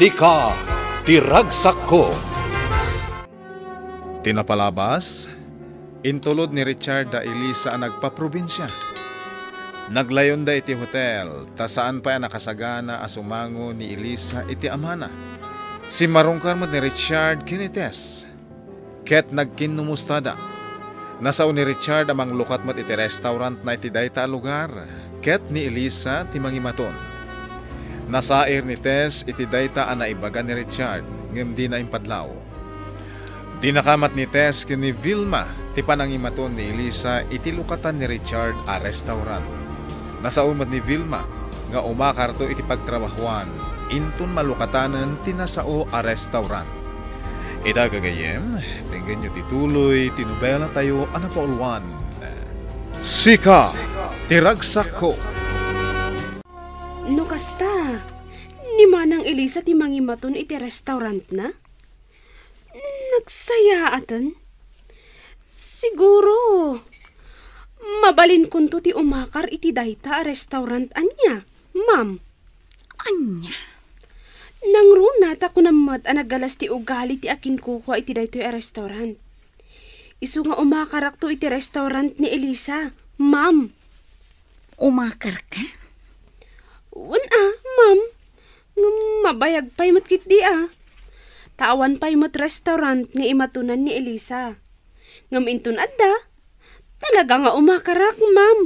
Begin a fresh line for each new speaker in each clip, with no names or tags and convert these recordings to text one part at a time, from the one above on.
Sika tiragsak ko.
Tinapalabas, intulod ni Richard da Elisa ang nagpaprobinsya. Naglayon da iti hotel, ta saan pa nakasagana asumango ni Elisa iti amana. Si marungkar mo ni Richard kinites. Ket nagkinnumustada. Nasao ni Richard amang lukat mat iti restaurant na iti dayta lugar. Ket ni Elisa ti mangimaton. Nasair ni Tess iti dayta ana ibaga ni Richard ngem di na impadlaw. Di nakamat ni Tess ken ni Vilma ti panangimaton ni Elisa iti lukatan ni Richard a restaurant. Nasaumat ni Vilma nga umakarto iti pagtrabahuan inton malukatanen ti nasao a restaurant. Ita kagayem, tinggan nyo tituloy tinubela tayo anapauluan. Sika tiragsak ko.
No kasta, ni manang Elisa ti mangimaton iti restaurant na? Nagsaya atan? Siguro, mabalin kunto ti umakar iti dayta a restaurant anya, ma'am.
Anya?
Nangruna ta kunamat a naggalas ti ugali ti akin kuko iti dayto a restaurant. Isu nga umakarak to iti restaurant ni Elisa, ma'am.
Umakar ka?
Ma'am. Mabayag pa'y matkit di Tawan pa'y mat restaurant ni imatunan ni Elisa. Ngam intun adda, talaga nga umakarak, ma'am.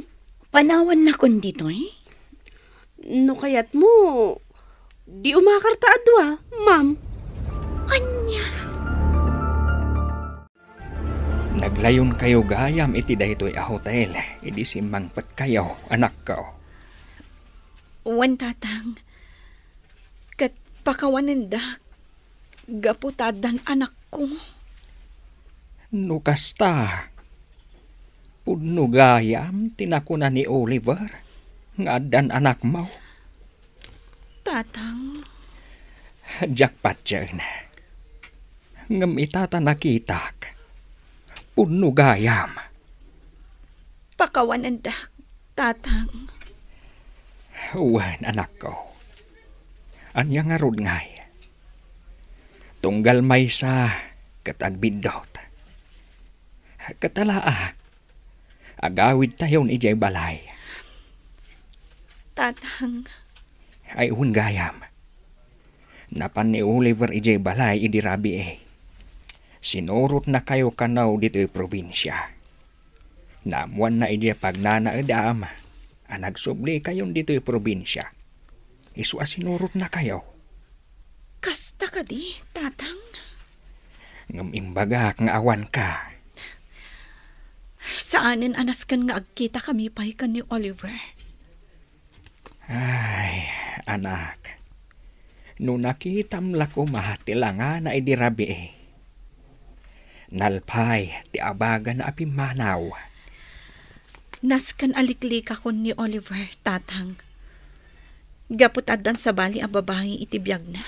Panawan na kon dito
No kayat mo, di umakar ta adwa, ma'am.
Anya?
Naglayon kayo gayam iti daytoy a hotel. Idi simmangpat kayo, anak ko.
Wan tatang, kat pakawanan da, gaputadan anak ko.
Nukasta. Pudno gayam tinakuna ni Oliver. Ngadan anak mo.
Tatang.
Jakpat dyan. Ngam itata nakitak. Pudno gayam.
Pakawanan da, tatang.
Uwan anak ko. Anya nga rod ngay. Tunggal may sa katagbidot. Katalaa. Agawid tayo ni Ijay Balay.
Tatang.
Ay gayam. Napan ni Oliver Ijay Balay idirabi Sinurot na kayo kanaw dito probinsya. Namuan na ijay pagnana edam. Nagsubli kayon dito probinsya. Iswa sinurot na kayo.
Kasta ka di, tatang.
Ngam imbaga nga awan ka.
Saanin anas kan nga agkita kami pa'y kan ni Oliver?
Ay, anak. No nakitam lako mahatilanga na idirabi Nalpay, ti abaga na apimanaw.
Naskan aliklik ako ni Oliver, tatang. Gaputadan sa bali ang babae itibiyag na.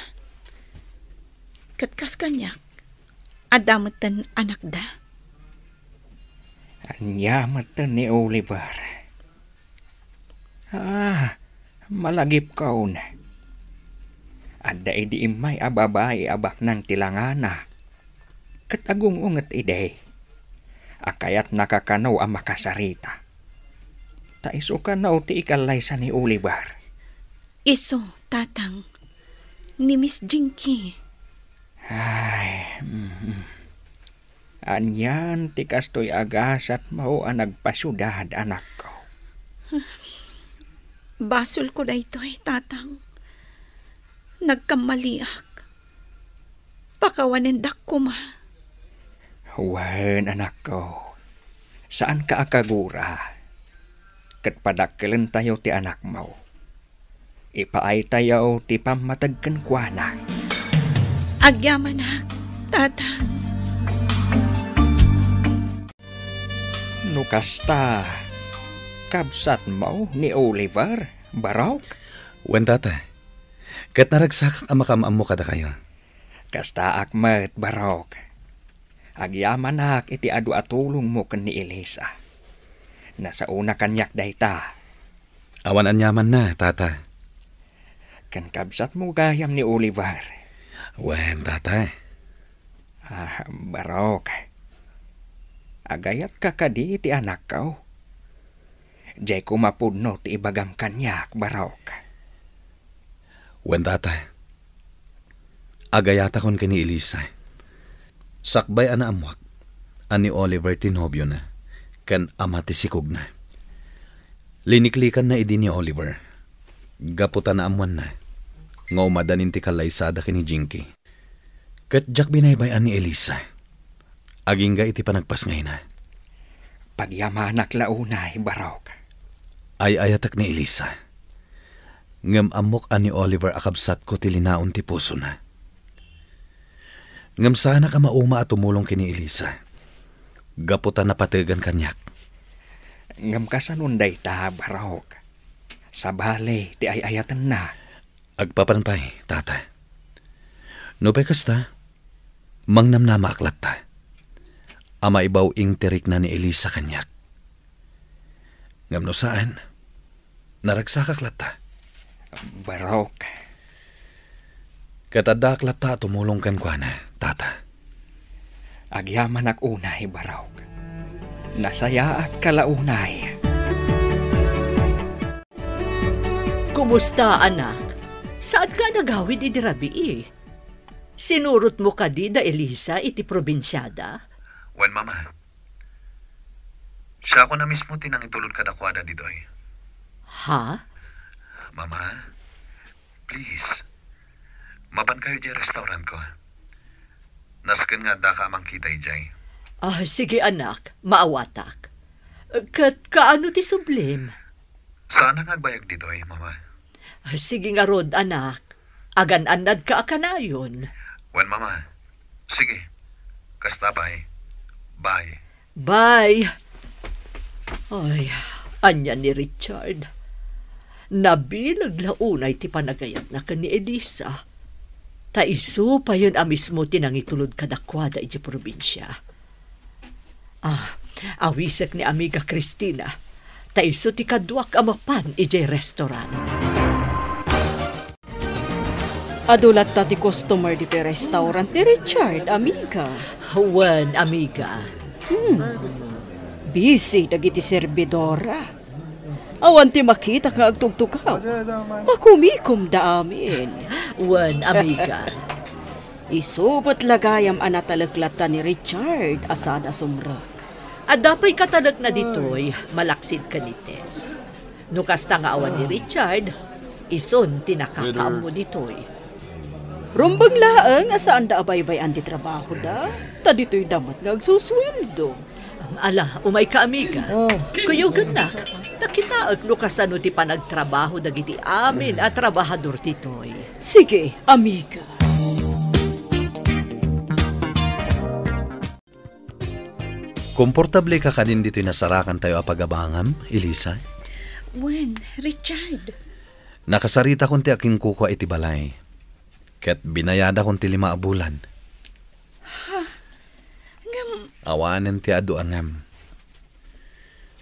Katkas kanyak, adamutan anak da.
Anyamatan ni Oliver. Malagip kaon. Ada idi imay ababay abak ng tilangana. Katagong unget ide. Akayat nakakanaw ang makasarita. Taiso ka na ti ikalay sa ni Oliver.
Iso, tatang. Ni Miss Jinky.
Ay, Anyan ti kastoy agasat mao ang nagpasyudad anak ko.
Basol ko na ito tatang. Nagkamaliak. Pakawanindak ko ma.
Wen anak ko. Saan ka akagura? Kat padakkelan tayo ti anak mo. Ipaay tayo ti pamatagkan kuana.
Agyamanak, tatang.
Nukasta, kabsat mo ni Oliver, Barok?
Wen tata, kat naragsak ang makamam mo kada kayo.
Kasta akmet, Barok. Agyamanak iti adu atulong mo kan ni Elisa. Nasa una kanyak dayta.
Awan anyaman na, tata.
Kan kabsat mo gayam ni Oliver.
Wen, tatay.
Barok. Agayat ka kadi ti anak kao. Jay kumapudno ti ibagam kanyak, barok.
Wen, tatay. Agayata kon kini Elisa. Sakbay ana amwak. Ani Oliver tinobyo na. Kan ama ti sikog na. Liniklikan na idi ni Oliver. Gaputan na amuan na. Ngaw madanin ti kalaysada kini Jinky. Kat jak binaybayan ni Elisa. Aging ga iti panagpas ngay na.
Pagyamanak launay, barok.
Ay ayatak ni Elisa. Ngam amok ani Oliver akabsat ko ti linaon ti puso na. Ngam sana ka mauma at tumulong kini Elisa. Gaputan na patigan kanyak.
Ngam kasanunday ta, barok. Sa bale, ti ayayatan na.
Agpapanpay, tata. Nupay kasta, mangnamnama aklat ta. Ama ibaw ing tirik na ni Elisa kanyak. Ngam no saan, naragsak aklat ta.
Barok.
Katada aklat ta tumulong kan kwa na, tata.
Agyaman ak unay, barok. Nasaya at kalaunay.
Kumusta, anak? Saan ka nagawid idirabi eh? Sinurot mo ka di da Elisa iti probinsyada?
Wen, mama. Siya ako na mismo tinang itulod kadakwada ditoy.
Ha?
Mama, please. Mapan kayo di restaurant ko. Nasken nga da ka mangkitay jay.
Sige anak, maawatak. Kaano ti sublim?
Saan ang agbayag ditoy, mama?
Sige nga rod, anak. Agan-anad ka akanayon.
Wen, mama. Sige. Kasta bye. Bye.
Bye. Ay, anya ni Richard. Nabilag launay ti panagayat na ka ni Elisa. Taiso pa yun mismo tinangitulod kadakwada iti probinsya. Awisek ni amiga Christina. Taiso ti kadwak amapan iti restaurant.
Adulat ta ti customer dito restaurant ni Richard, amiga.
Wen, amiga.
Busy dagiti servidora. Awan ti makita nga agtugtugaw. Makumikom da amin.
Wen, amiga.
Isubot lagayam anatalaglata ni Richard asada sumra.
Adapay katalag na ditoy, malaksid ka ni Tess. Nukasta nga awan ni Richard, ison tinakakaam mo ditoy.
Rumbang laang asaan da abaybay anti trabaho da. Ta dito'y damat nga agsusweldo.
Ala, umay ka amiga. Kuyugan na, nakitaag lukasano ti panagtrabaho dagiti amin at trabahador titoy.
Sige, amiga.
Komportable ka kanin dito'y nasarakan tayo apagabangam, Elisa?
Wen, Richard.
Nakasarita kon ti aking kuko iti balay. Ket binayada kon ti 5 bulan.
Ngam,
Awanen ti adu angam.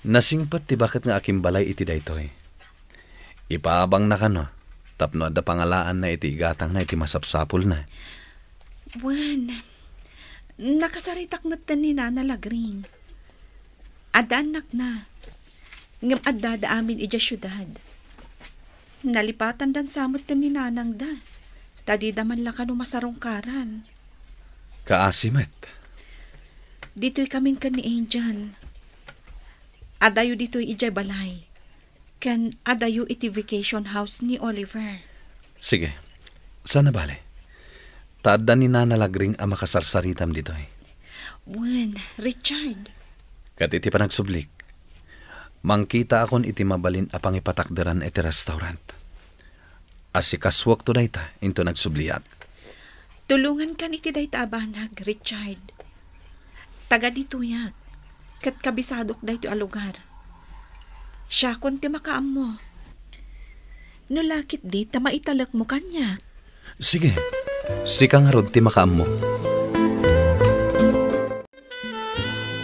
Nasingpat ti bakit nga aking balay iti daytoy. Ipaabang na kano, tapno ada pangalaan na iti igatang na iti masapsapul na.
Wen, nakasaritak matan ni Nana Lagring. Adanak na. Ngam adda da amin ija syudad. Nalipatan dan samot ni Nanang da. Tadi daman lang kanu masarungkaran.
Kaasimet.
Dito'y kaming kan ni Angel. Adayo dito'y ijay balay. Kan adayo iti vacation house ni Oliver.
Sige, sana bale. Taadda ni Nana Lagring ang makasarsaritam dito eh.
Wen, Richard.
Kat iti panagsublik. Mangkita akon iti mabalin apang ipatakderan iti restaurant. Asikaswak to dayta into nagsubliat.
Tulungan kan iti dayta abanag, Richard. Taga dito yak. Kat kabisadok dayto a lugar. Siya kon ti makaam mo. Nulakit di ta maitalak mo kanyak.
Sige, sikang harod ti makaam mo.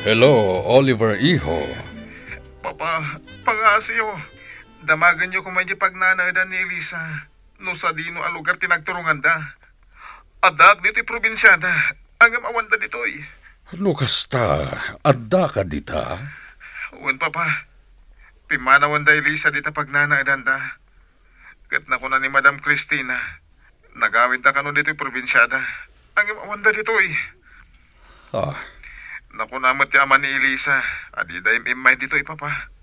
Hello, Oliver Iho.
Papa, pag-asyo. Damagan niyo kung medyo pagnanadan ni Elisa.
No sa dino ang lugar tinagturungan da. Adag dito'y probinsyada. Ang amawanda dito'y.
Ano kasta? Adda ka dita?
Uwan papa. Pimanawan da Elisa dita pagnanaedan da. Kat na ko na ni Madam Cristina. Nagawid da kano dito'y probinsyada. Ang amawanda dito'y.
Ah,
Naku namat ti ama ni Elisa. Adi da imay dito'y papa.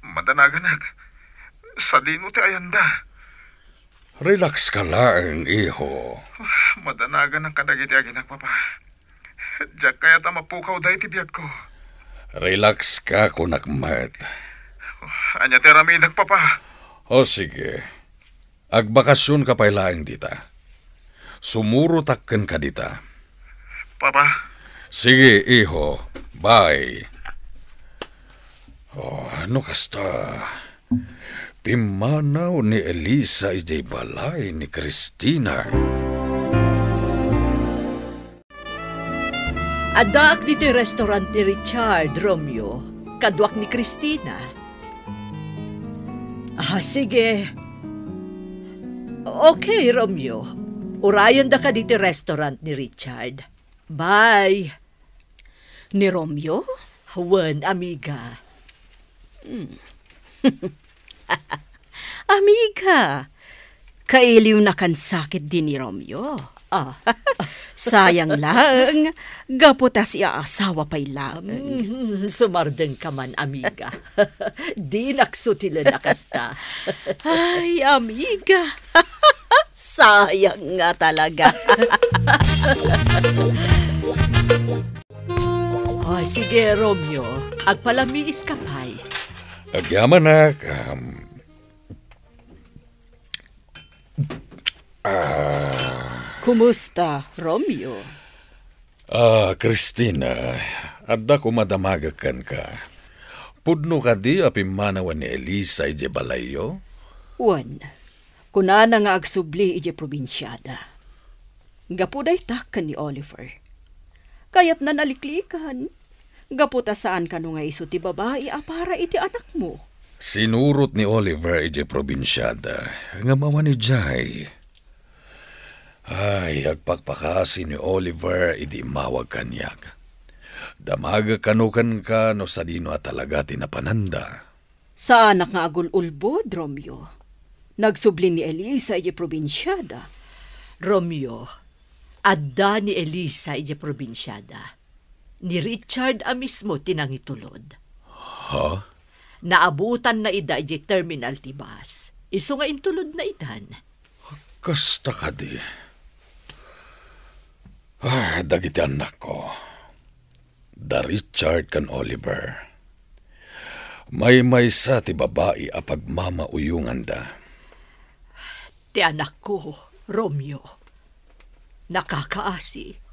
Madanaganag. Sa dino ti ayanda.
relax ka lang, iho.
Madanagan ang kadagiti aginak papa. Diyak kaya ta mapukaw dahi ti biyag ko.
Relax ka, kunakmat.
Anya ti ramidag papa.
O sige, agbakasyon ka pa ilaing dita. Sumurutakkan ka dita.
Papa,
Sige, iho. Bye. Oh, ano kasta? Pimanaw ni Elisa ijay balay ni Cristina.
Adak dito yung restaurant ni Richard, Romeo. Kadwak ni Cristina. Sige. Okay, Romeo. Urayan da ka dito yung restaurant ni Richard. Bye.
Ni Romeo?
Wen, amiga.
Amiga, kailiw na kan sakit din ni Romeo. Sayang lang, gaputa siya asawa pa'y lamang.
Sumardeng ka man, amiga. Di naksutila na kasta.
Ay, amiga, sayang nga talaga.
Sige, Romeo. Agpalamiis ka pa'y.
Agyaman na
Kumusta, Romeo?
Cristina, adda ko madamagakan ka. Pudno ka di apimanawan ni Elisa ije balayo?
Wan, kunana nga agsubli ije probinsyada. Gapuday takkan ni Oliver. Kayat na naliklikan. Gaputa saan ka nga iso ti babae para iti anak mo.
Sinurot ni Oliver ije probinsyada. Nga mawa ni Jai. Ay, agpakpakasi ni Oliver idi mawag kanyak. Damaga kanukan ka no sa dino at talaga tinapananda.
Sa anak nga agul-ulbod, Romeo. Nagsubli ni Elisa ije probinsyada.
Romeo, adda ni Elisa ije probinsyada. Ni Richard mismo tinangitulod.
Ha?
Naabutan na ida ije terminal ti bus. Isu nga intulod na idan.
Kasta ka di. Dagiti anak ko. Da Richard kan Oliver. May sa ti babae apag mamauyungan da.
Ti anak ko, Romeo. Nakakaasi.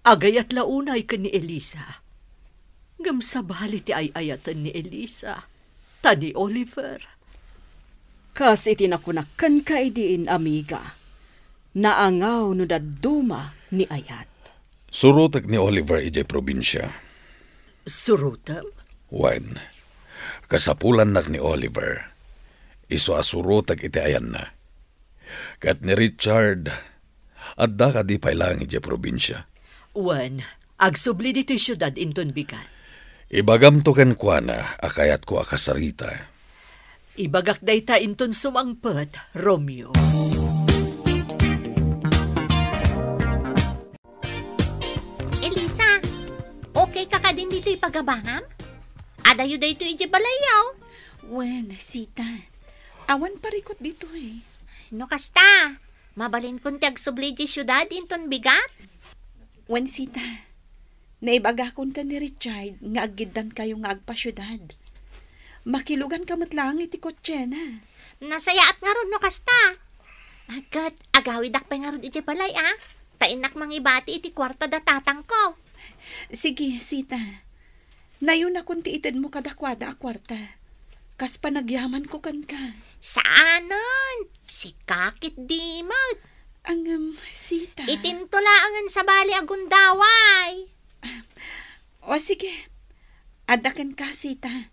Agayat launay ka ni Elisa. Gamsabali ti ayayatan ni Elisa. Ta ni Oliver.
Kasi tinakunakan ka idiin, amiga. Naangaw no daduma ni ayat.
Surutak ni Oliver ije probinsya.
Surutam?
Wen, kasapulan nak ni Oliver. Iso asurutak iti ayan na. Kat ni Richard, adda ka di pailang ije probinsya.
Wen, agsubli dito syudad inton bigat.
Ibagam to ken kuana, akayat ko akasarita.
Ibagak dayta inton sumangpet, Romeo.
Elisa, okay ka din dito ipagabangam? Adayo dito ije balayaw.
Wen, Sita. Awan parikot dito eh.
No kasta, mabalin kong tiagsubli di syudad inton bigat.
Wen, Sita. Naibagakon ka ni Richard nga agiddan kayo nga agpasyudad. Makilugan ka matlang iti kotse na.
Nasayaat nga ron no kasta. Agad, agawidak pa nga ron ije balay Tainak mangibati iti kwarta da tatang ko.
Sige, Sita. Nayon akong tiitid mo kadakwada a kwarta. Kas panagyaman ko kan ka.
Saanan? Si kakit dimot.
Ang, Sita.
Itintulaangan sa bali agundaway.
O sige. Adakan ka, Sita.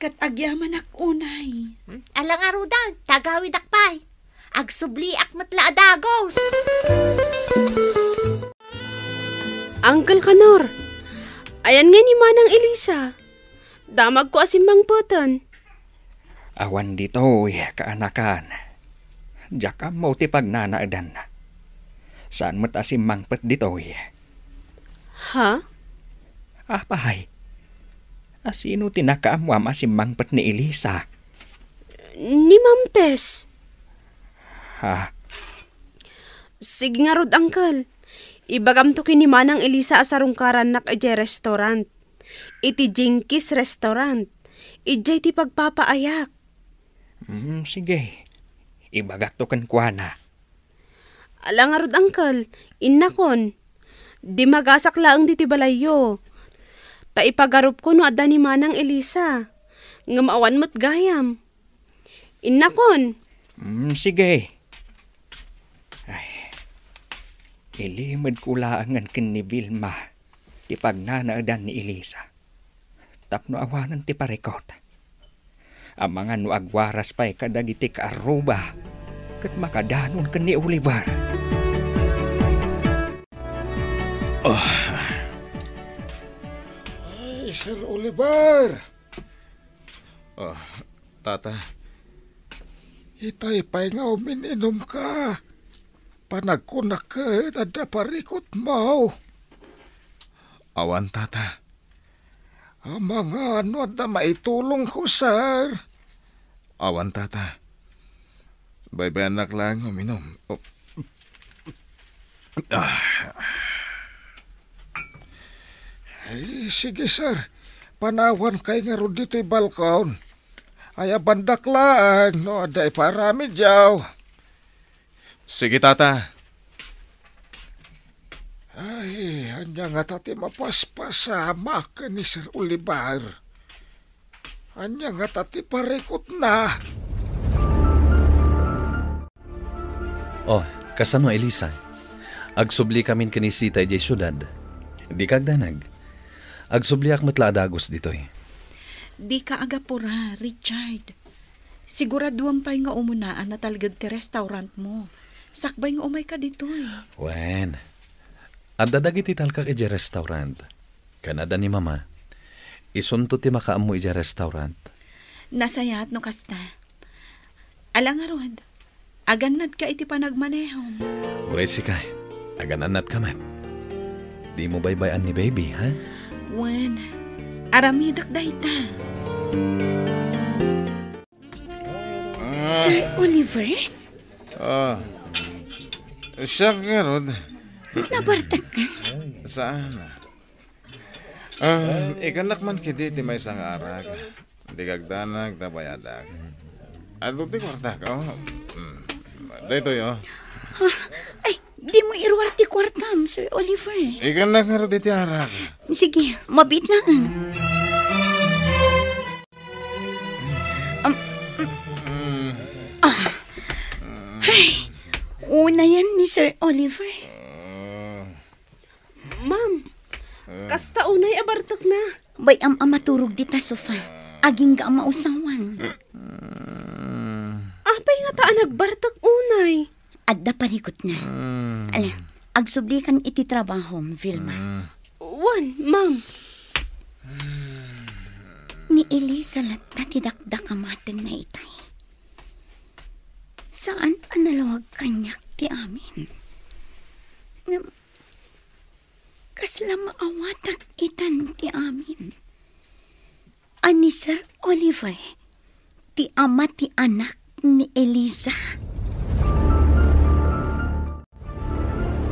Kat agyaman ak unay.
Alang arudan, tagawid akpay.
Agsubliak matla adagos.
Uncle Kanor, ayan nga ni Manang Elisa. Damag ko asimbang puton.
Awan ditoy, kaanakan. Diyak mo ti pagnanaadan. Saan mo't asimmangpet ditoy?
Ha?
Apay, asino tinakaamwam asimmangpet ni Elisa?
Ni Ma'am Tess.
Ha?
Sige nga rod, Uncle. Ibagam to kini Manang Elisa asarungkaran nak ije restaurant. Iti Jinkies Restaurant. Ije ti pagpapaayak.
Sige. Ibagak to kan kuana.
Alang nga rod, Uncle. Innakon. Di magasak laang di ti balayo. Ta ipagarup ko no adda ni Manang Elisa. Nga maawan mo't gayam. Innakon.
Sige. Ay, ilimad ko laangan kin ni Vilma. Ti pagnanaadan ni Elisa. Tapno awanan ti parekot. Ang mga no agwaras pa'y kadagiti kaaruba. Kat makadanon ken ni Oliver.
Ay, Sir Oliver!
Tata,
Itay pa'y nga umininom ka. Panagkunak ka at parikot mo.
awan tata.
Ang mga ano na maitulong ko, sir.
Awan tata. Bye-bye anak lang uminom.
Ay, sige, sir. Panawan kay nga ron dito'y balkon. Ay, bandak lang, no? Aday parami jaw.
Sige tata.
Ay, anya nga tati mapaspasama ka ni Sir Oliver. Anya nga tati parikot na.
Oh, kasano Elisa? Agsubli kamin kinisita ijay syudad. Di kagdanag. Agsubli ak matla adagos ditoy.
Di ka agapura, Richard. Siguraduan pa'y nga umunaan na talagad ti restaurant mo. Sakbay nga umay ka ditoy.
Wen. Adda dagiti talkak ijay restaurant. Kanada ni mama. Isunto ti makaammo ijay restaurant.
Nasayat no kasta. Alang arod, aganad ka iti panagmanehom.
Uray si kay. Agananat kaman. Di mo baybayan ni baby, ha?
Wen, aramidak dayta. Sir Oliver?
Siya nga rod.
Nabartak ka?
Saan? Ikanak man kidi ti may isang arag. Di kagdanag tabayadag. Ato ti kwarta ka. Dito yo.
Ay, di mo iruwar ti kwartam, Sir Oliver.
Ikanak nga rod ti arag.
Sige, mabit na. Ay, una yan ni Sir Oliver.
Ma'am, kasta unay abartok na.
Bay maturog di ta sofa. Aging ga mausawan.
Apay nga taan nagbartok unay.
Adda parikot na. Ala, agsublikan iti trabahom, Vilma.
Wan, ma'am.
Ni Elisa latta tidakdak kamaten na itay. Saan analawag kanyak ti amin? Kasla maawatak itan ti amin. Ani Sir Oliver, ti ama ti anak ni Elisa.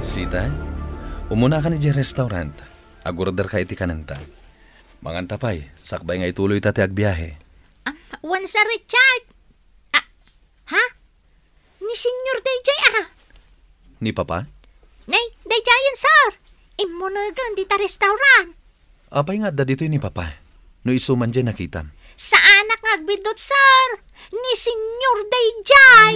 Sita, umuna ka ni dyan restaurant. Agurder ka iti kananta. Mangan tapay, sakbay nga ituloy tati agbiyahe.
Wan sa Richard. Ha? Ni Senyor Dayjay
Ni Papa?
Nay, Dayjayan sir. Imunagan di ta restaurant.
Apay nga da dito ni Papa. No isuman dyan nakitam.
Sa anak ngagbidot sir. Ni Senyor Dayjay.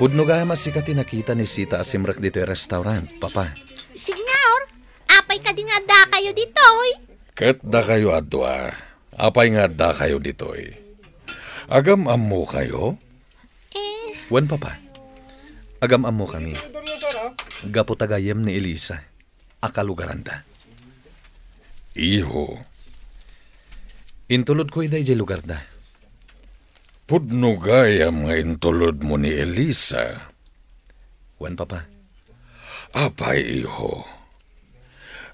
Pudno gaya masikati nakita ni Sita asimrak dito yung restaurant, Papa.
Senyor, apay ka di nga da kayo ditoy.
Ket da kayo adwa. Apay nga da kayo ditoy. Agam-ammo kayo?
Wan papa. Agam-ammo kami. Gapo tagayam ni Elisa. Akalugaran ta.
Iho,
Intulod ko iday jay lugar da.
pudno gayam nga intulod mo ni Elisa.
Wan papa.
Apay, iho.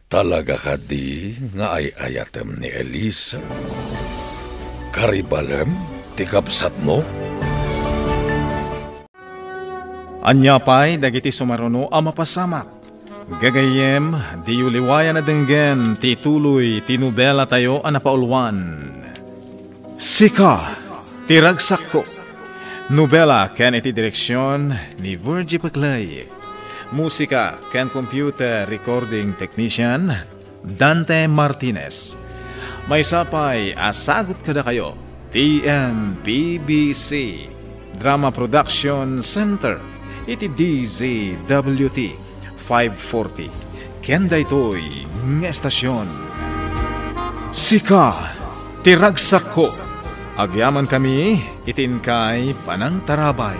Talaga ka di nga ay ayatem ni Elisa. Karibalem, tikapsat mo?
Anya pa'y dagiti sumaruno a mapasamak. Gagayem, di uliwaya na denggen, tituloy, tinubela tayo a napaulwan. Sika, tiragsak ko. Nobela ken iti direksyon ni Virgie Paclay. Musika ken computer recording technician Dante Martinez. May sapay asagot kada kayo TMPBC Drama Production Center iti DZWT 540 ken daytoy nga estasyon. Sika tiragsak ko. Agyaman kami itin kay Panang Tarabay.